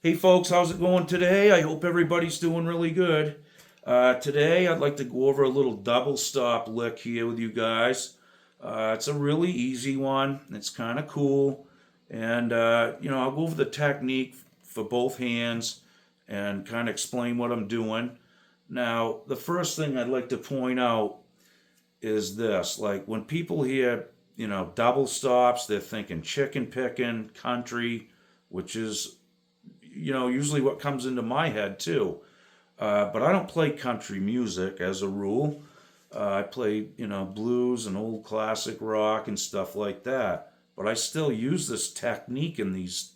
Hey folks, how's it going today? I hope everybody's doing really good. Today I'd like to go over a little double stop lick here with you guys. It's a really easy one. It's kind of cool. And, I'll go over the technique for both hands and kind of explain what I'm doing. Now, the first thing I'd like to point out is this. Like when people hear, double stops, they're thinking chicken picking, country, which is usually what comes into my head too. But I don't play country music as a rule. I play, blues and old classic rock and stuff like that. But I still use this technique in these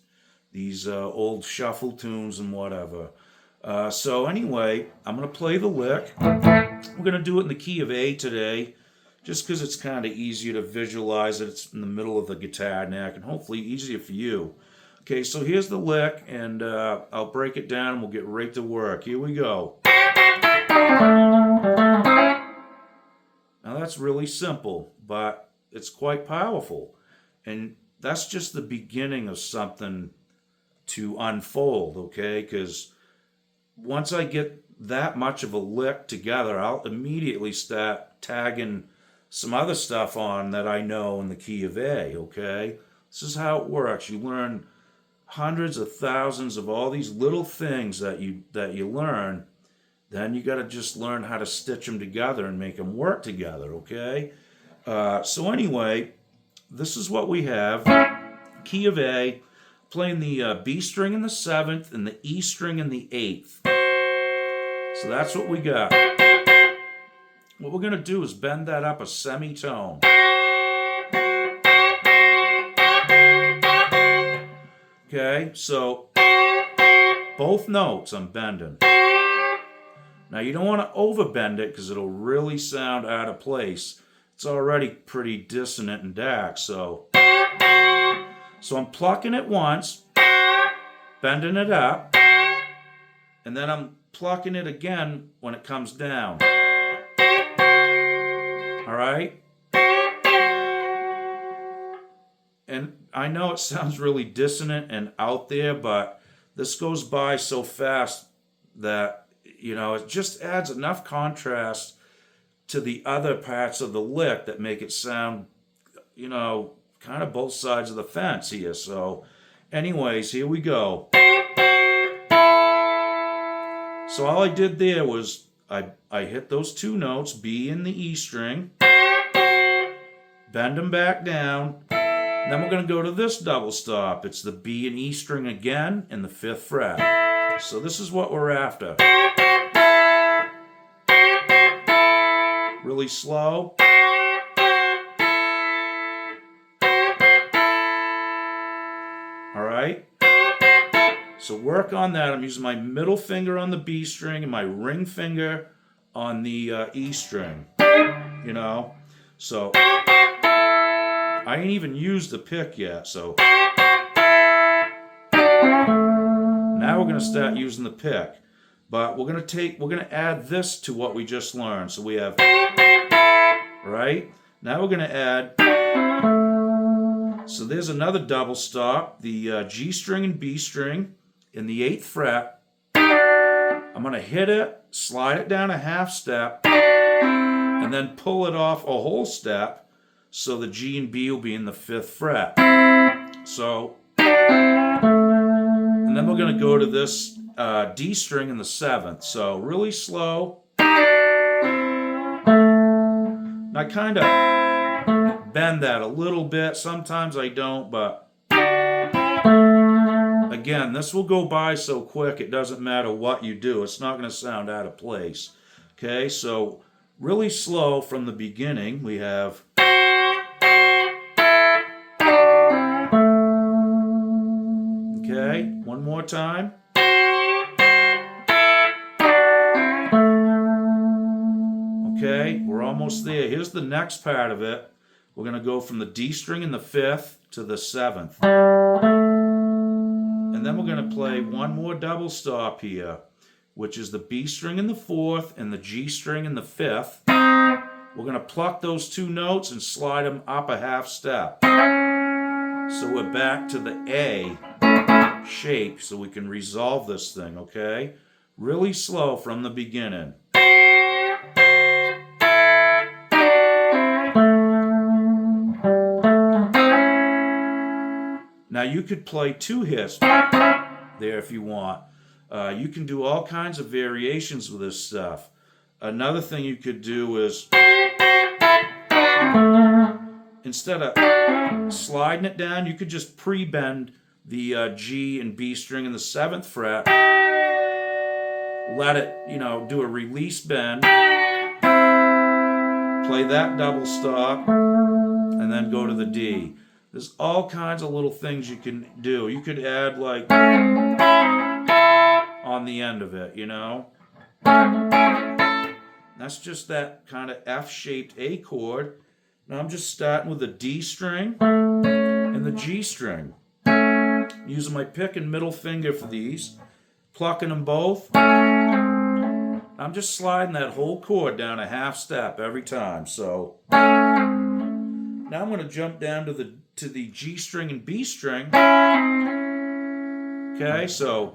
old shuffle tunes and whatever. So anyway, I'm gonna play the lick. We're gonna do it in the key of A today, just because it's kind of easier to visualize it. It's in the middle of the guitar neck, and hopefully easier for you. Okay, so here's the lick, and I'll break it down and we'll get right to work. Here we go. Now that's really simple, but it's quite powerful. And that's just the beginning of something to unfold, okay? Because once I get that much of a lick together, I'll immediately start tagging some other stuff on that I know in the key of A, okay? This is how it works. You learn hundreds of thousands of all these little things that you learn. Then you got to just learn how to stitch them together and make them work together, okay? So anyway, this is what we have. Key of A, playing the B string in the 7th and the E string in the 8th. So that's what we got. What we're going to do is bend that up a semitone. Okay, so both notes I'm bending. Now you don't want to overbend it because it'll really sound out of place. It's already pretty dissonant and dark, so I'm plucking it once, bending it up, and then I'm plucking it again when it comes down. All right? And I know it sounds really dissonant and out there, but this goes by so fast that, it just adds enough contrast to the other parts of the lick that make it sound, kind of both sides of the fence here. So, anyways, here we go. So all I did there was I hit those two notes, B and the E string, bend them back down. Then we're going to go to this double stop. It's the B and E string again in the 5th fret. So this is what we're after. Really slow. All right. So work on that. I'm using my middle finger on the B string and my ring finger on the E string. So I ain't even used the pick yet, so now we're gonna start using the pick. But we're gonna add this to what we just learned. So we have, right? Now we're gonna add, so there's another double stop, the G string and B string in the 8th fret. I'm gonna hit it, slide it down a half step, and then pull it off a whole step. So the G and B will be in the 5th fret. So, and then we're going to go to this D string in the 7th. So really slow. And I kind of bend that a little bit. Sometimes I don't, but again, this will go by so quick it doesn't matter what you do. It's not going to sound out of place. Okay, so really slow from the beginning. We have, okay, one more time. Okay, we're almost there. Here's the next part of it. We're going to go from the D string in the 5th to the 7th. And then we're going to play one more double stop here, which is the B string in the 4th and the G string in the 5th. We're going to pluck those two notes and slide them up a half step. So we're back to the A. shape so we can resolve this thing, okay? Really slow from the beginning. Now you could play 2 hits there if you want. You can do all kinds of variations with this stuff. Another thing you could do is, instead of sliding it down, you could just pre-bend the G and B string in the 7th fret. Let it, do a release bend. Play that double stop, and then go to the D. There's all kinds of little things you can do. You could add like on the end of it, That's just that kind of F-shaped A chord. Now I'm just starting with the D string and the G string. Using my pick and middle finger for these. Plucking them both. I'm just sliding that whole chord down a half step every time. So now I'm going to jump down to the G string and B string. Okay, so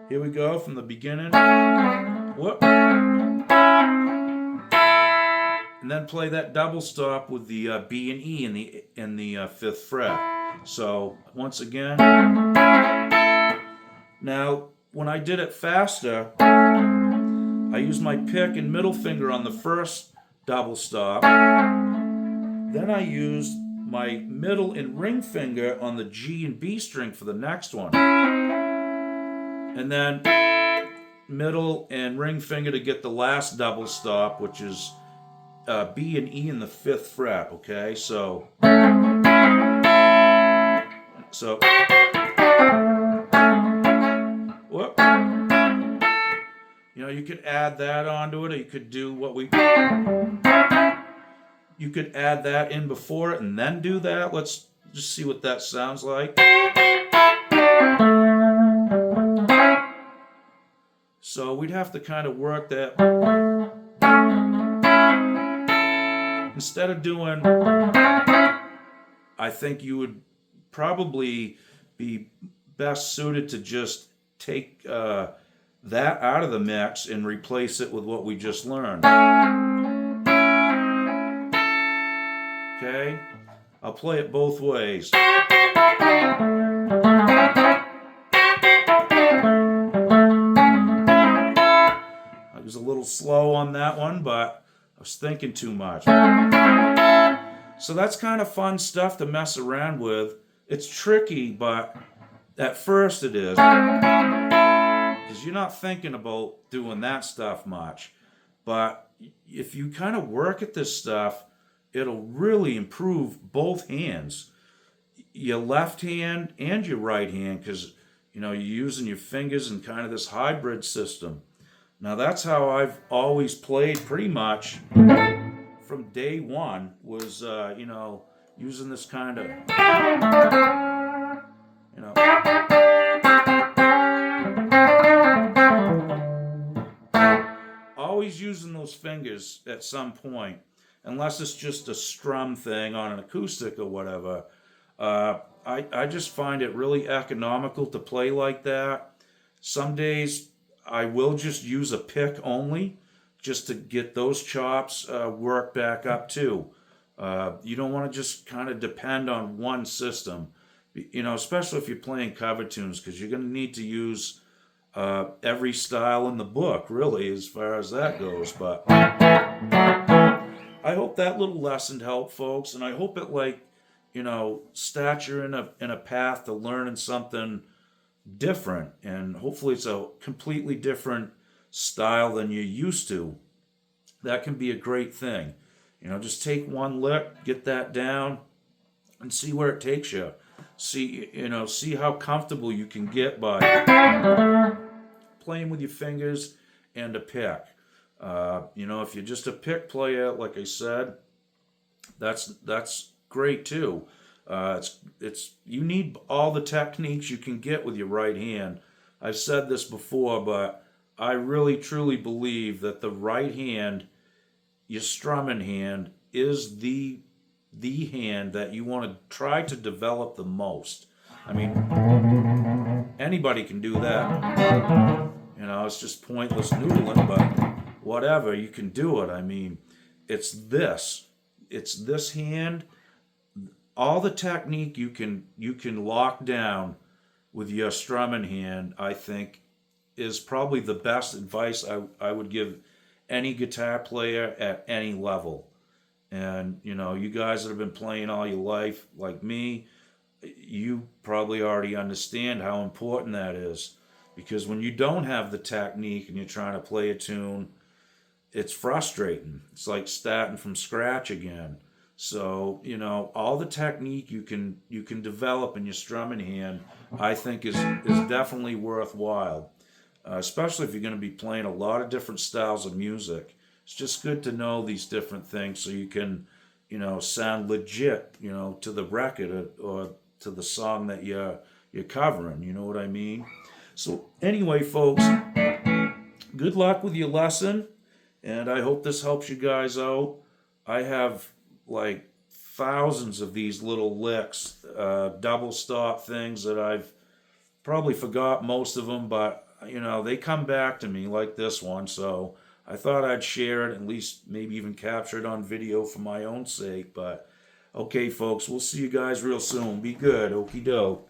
here we go from the beginning. Whoop. And then play that double stop with the B and E in the 5th fret. So once again. Now when I did it faster, I used my pick and middle finger on the first double stop. Then I used my middle and ring finger on the G and B string for the next one. And then middle and ring finger to get the last double stop, which is B and E in the 5th fret, okay? So whoop. You could add that onto it, or you could do you could add that in before it and then do that. Let's just see what that sounds like. So we'd have to kind of work that. Instead of doing, I think you would probably be best suited to just take that out of the mix and replace it with what we just learned. Okay, I'll play it both ways. I was a little slow on that one, but I was thinking too much. So that's kind of fun stuff to mess around with. It's tricky, but at first it is. Because you're not thinking about doing that stuff much. But if you kind of work at this stuff, it'll really improve both hands. Your left hand and your right hand, because you're using your fingers in kind of this hybrid system. Now that's how I've always played pretty much from day one, was using this kind of always using those fingers at some point, unless it's just a strum thing on an acoustic or whatever. I just find it really economical to play like that. Some days I will just use a pick only, just to get those chops worked back up too. You don't want to just kind of depend on one system, especially if you're playing cover tunes, because you're going to need to use every style in the book, really, as far as that goes. But I hope that little lesson helped, folks, and I hope it start you in a path to learning something different, and hopefully it's a completely different style than you're used to. That can be a great thing. Just take one lick, get that down, and see where it takes you. See how comfortable you can get by playing with your fingers and a pick. If you're just a pick player, like I said, that's great too. You need all the techniques you can get with your right hand. I've said this before, but I really truly believe that the right hand, your strumming hand, is the hand that you want to try to develop the most. I mean, Anybody can do that. You know, it's just pointless noodling, but whatever, you can do it. I mean, it's this. It's this hand. All the technique you can lock down with your strumming hand, I think, is probably the best advice I would give any guitar player at any level. And, you know, you guys that have been playing all your life, like me, you probably already understand how important that is. Because when you don't have the technique and you're trying to play a tune, it's frustrating. It's like starting from scratch again. So, you know, all the technique you can develop in your strumming hand, I think is definitely worthwhile. Especially if you're going to be playing a lot of different styles of music. It's just good to know these different things so you can, you know, sound legit, you know, to the record or to the song that you're covering. You know what I mean? So anyway, folks, good luck with your lesson, and I hope this helps you guys out. I have like thousands of these little licks, double stop things that I've probably forgot most of them, but you know they come back to me like this one. So I thought I'd share it, at least maybe even capture it on video for my own sake. But okay, folks, we'll see you guys real soon. Be good. Okie doke.